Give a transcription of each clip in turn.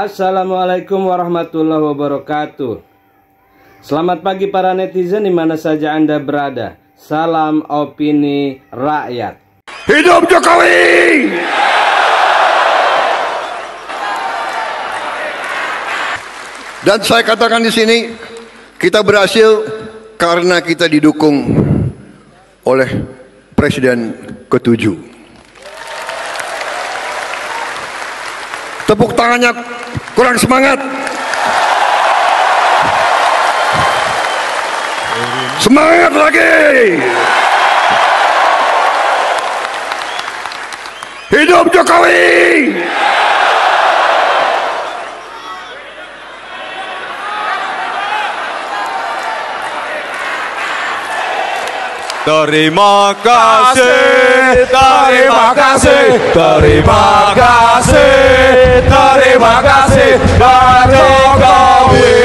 Assalamualaikum warahmatullahi wabarakatuh. Selamat pagi para netizen di mana saja Anda berada. Salam opini rakyat. Hidup Jokowi! Dan saya katakan di sini, kita berhasil karena kita didukung oleh Presiden ke-7. Tepuk tangannya kurang semangat. Semangat lagi. Hidup Jokowi. Terima kasih, terima kasih, terima kasih, terima kasih, Pak Jokowi,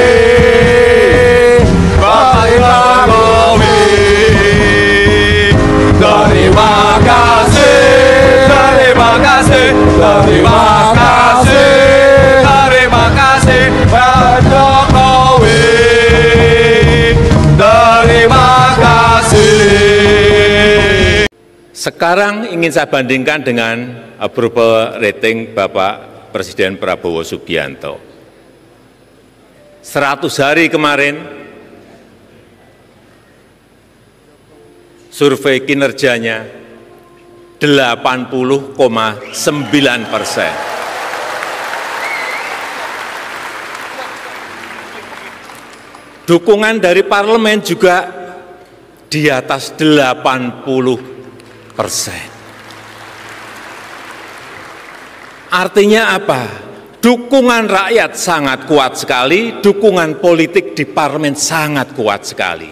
Pak Jokowi. Terima kasih, terima kasih, terima kasih, terima kasih, Pak Jokowi. Terima kasih. Sekarang ingin saya bandingkan dengan approval rating Bapak Presiden Prabowo Subianto. 100 hari kemarin, survei kinerjanya 80,9%. Dukungan dari parlemen juga di atas 80%. Artinya apa? Dukungan rakyat sangat kuat sekali, dukungan politik di parlemen sangat kuat sekali.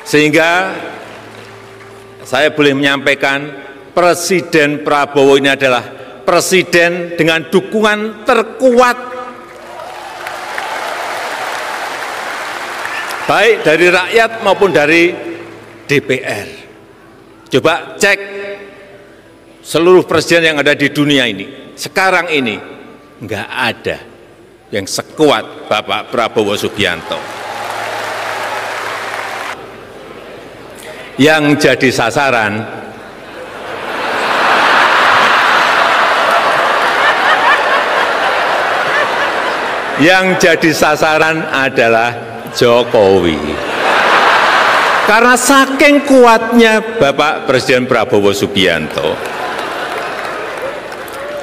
Sehingga saya boleh menyampaikan Presiden Prabowo ini adalah presiden dengan dukungan terkuat baik dari rakyat maupun dari DPR. Coba cek seluruh presiden yang ada di dunia ini, sekarang ini nggak ada yang sekuat Bapak Prabowo Subianto. Yang jadi sasaran adalah Jokowi. Karena saking kuatnya Bapak Presiden Prabowo Subianto,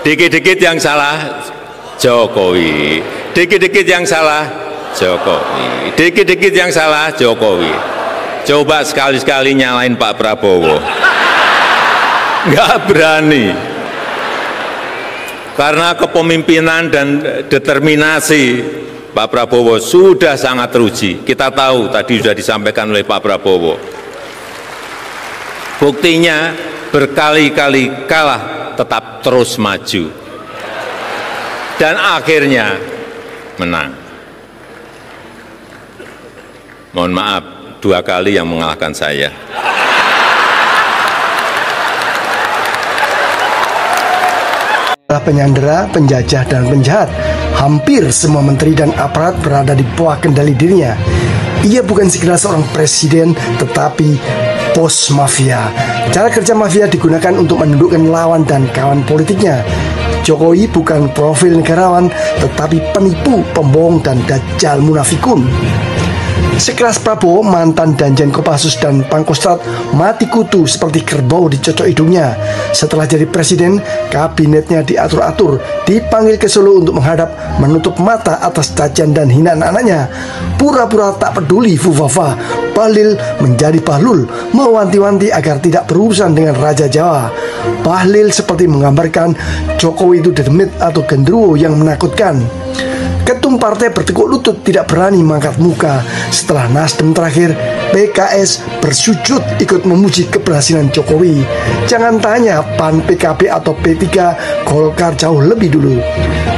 dikit-dikit yang salah Jokowi, dikit-dikit yang salah Jokowi, dikit-dikit yang salah Jokowi. Coba sekali-sekali nyalain Pak Prabowo, nggak berani. Karena kepemimpinan dan determinasi Pak Prabowo sudah sangat teruji. Kita tahu tadi sudah disampaikan oleh Pak Prabowo. Buktinya berkali-kali kalah tetap terus maju. Dan akhirnya menang. Mohon maaf, 2 kali yang mengalahkan saya. Penyandera, penjajah, dan penjahat. Hampir semua menteri dan aparat berada di bawah kendali dirinya. Ia bukan sekedar seorang presiden, tetapi bos mafia. Cara kerja mafia digunakan untuk menundukkan lawan dan kawan politiknya. Jokowi bukan profil negarawan, tetapi penipu, pembohong, dan dajjal munafikun. Sekelas Prabowo, mantan Danjen Kopassus dan Pangkostrat mati kutu seperti kerbau dicocok hidungnya. Setelah jadi presiden, kabinetnya diatur-atur, dipanggil ke Solo untuk menghadap, menutup mata atas cacian dan hinaan anaknya. Pura-pura tak peduli Fufafa, Bahlil menjadi Bahlul, mewanti-wanti agar tidak berurusan dengan Raja Jawa. Bahlil seperti menggambarkan Jokowi itu demit atau genderuwo yang menakutkan. Ketum partai bertekuk lutut tidak berani mengangkat muka. Setelah Nasdem terakhir, PKS bersujud ikut memuji keberhasilan Jokowi. Jangan tanya PAN, PKB atau P3, Golkar jauh lebih dulu.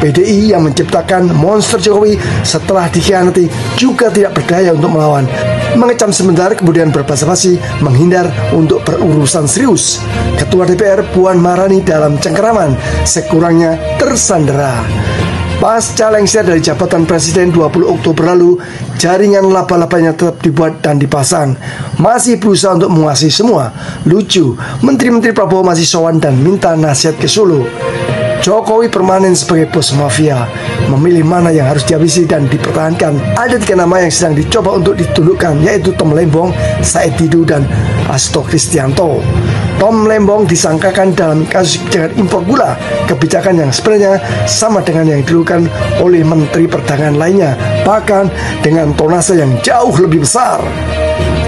PDI yang menciptakan monster Jokowi setelah dikhianati juga tidak berdaya untuk melawan. Mengecam sebentar kemudian berbasa-basi menghindar untuk berurusan serius. Ketua DPR Puan Maharani dalam cengkeraman sekurangnya tersandera. Pasca lengser dari jabatan presiden 20 Oktober lalu, jaringan laba-labanya tetap dibuat dan dipasang. Masih berusaha untuk menguasai semua. Lucu, Menteri-Menteri Prabowo masih sowan dan minta nasihat ke Solo. Jokowi permanen sebagai bos mafia, memilih mana yang harus dihabisi dan dipertahankan. Ada 3 nama yang sedang dicoba untuk ditundukkan, yaitu Tom Lembong, Said Didu, dan Hasto Kristianto. Tom Lembong disangkakan dalam kasus kebijakan impor gula, kebijakan yang sebenarnya sama dengan yang dilakukan oleh Menteri Perdagangan lainnya, bahkan dengan tonase yang jauh lebih besar.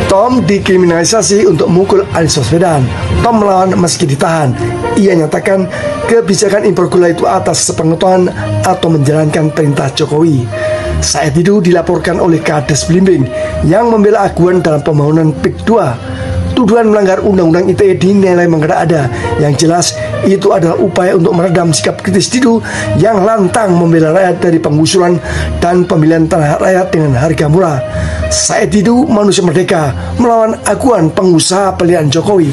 Tom dikriminalisasi untuk memukul Anies Baswedan. Tom melawan meski ditahan. Ia nyatakan kebijakan impor gula itu atas sepengetahuan atau menjalankan perintah Jokowi. Said Didu dilaporkan oleh Kades Blimbing yang membela Aguan dalam pembangunan PIK 2. Tuduhan melanggar Undang-Undang ITE dinilai mengada-ada. Yang jelas itu adalah upaya untuk meredam sikap kritis Didu yang lantang membela rakyat dari penggusuran dan pemilihan tanah rakyat dengan harga murah. Said Didu manusia merdeka melawan Aguan pengusaha pilihan Jokowi.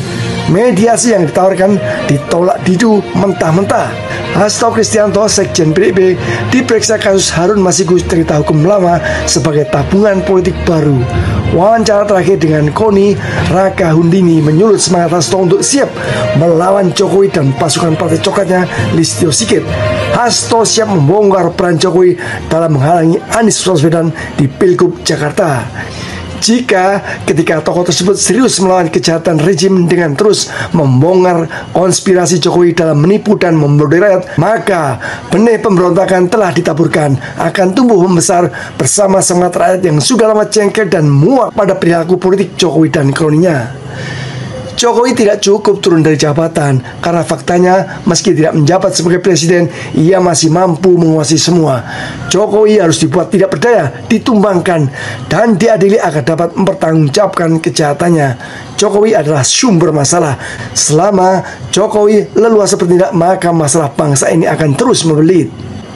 Mediasi yang ditawarkan ditolak Didu mentah-mentah. Hasto Kristianto, Sekjen PDIP, diperiksa kasus Harun Masiku cerita hukum lama sebagai tabungan politik baru. Wawancara terakhir dengan Koni, Raka Hundini menyulut semangat Hasto untuk siap melawan Jokowi dan pasukan partai coklatnya Listio Sigit. Hasto siap membongkar peran Jokowi dalam menghalangi Anies Baswedan di Pilgub Jakarta. Jika ketika tokoh tersebut serius melawan kejahatan rezim dengan terus membongkar konspirasi Jokowi dalam menipu dan membodohi rakyat, maka benih pemberontakan telah ditaburkan, akan tumbuh membesar bersama semangat rakyat yang sudah lama jengkel dan muak pada perilaku politik Jokowi dan kroninya. Jokowi tidak cukup turun dari jabatan karena faktanya meski tidak menjabat sebagai presiden, ia masih mampu menguasai semua. Jokowi harus dibuat tidak berdaya, ditumbangkan, dan diadili agar dapat mempertanggungjawabkan kejahatannya. Jokowi adalah sumber masalah. Selama Jokowi leluasa bertindak, maka masalah bangsa ini akan terus membelit.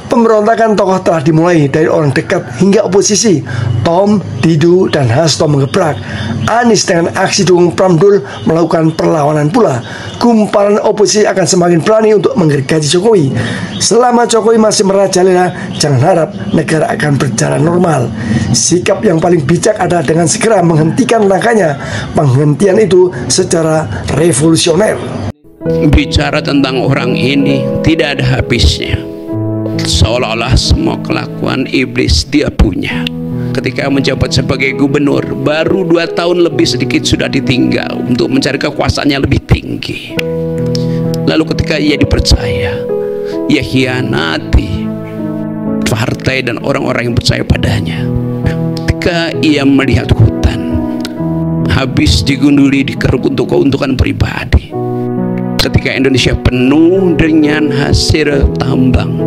Pemberontakan tokoh telah dimulai dari orang dekat hingga oposisi. Tom, Didu, dan Hasto mengebrak. Anies dengan aksi dukung Pramdul melakukan perlawanan pula. Gumpalan oposisi akan semakin berani untuk menggergaji Jokowi. Selama Jokowi masih merajalela, jangan harap negara akan berjalan normal. Sikap yang paling bijak adalah dengan segera menghentikan langkahnya. Penghentian itu secara revolusioner. Bicara tentang orang ini tidak ada habisnya. Seolah-olah semua kelakuan iblis dia punya. Ketika menjabat sebagai gubernur, baru 2 tahun lebih sedikit sudah ditinggal untuk mencari kekuasaan yang lebih tinggi. Lalu ketika ia dipercaya, ia hianati partai dan orang-orang yang percaya padanya. Ketika ia melihat hutan habis digunduli, dikeruk untuk keuntungan pribadi. Ketika Indonesia penuh dengan hasil tambang,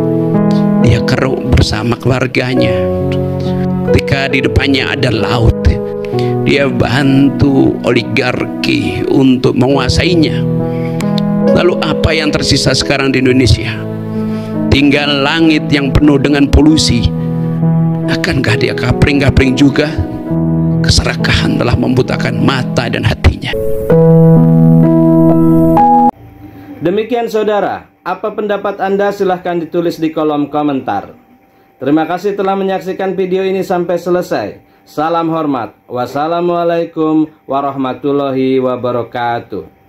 dia keruk bersama keluarganya. Ketika di depannya ada laut, dia bantu oligarki untuk menguasainya. Lalu apa yang tersisa sekarang di Indonesia? Tinggal langit yang penuh dengan polusi. Akankah dia kapring-kapring juga? Keserakahan telah membutakan mata dan hatinya. Demikian saudara, apa pendapat Anda? Silahkan ditulis di kolom komentar. Terima kasih telah menyaksikan video ini sampai selesai. Salam hormat. Wassalamualaikum warahmatullahi wabarakatuh.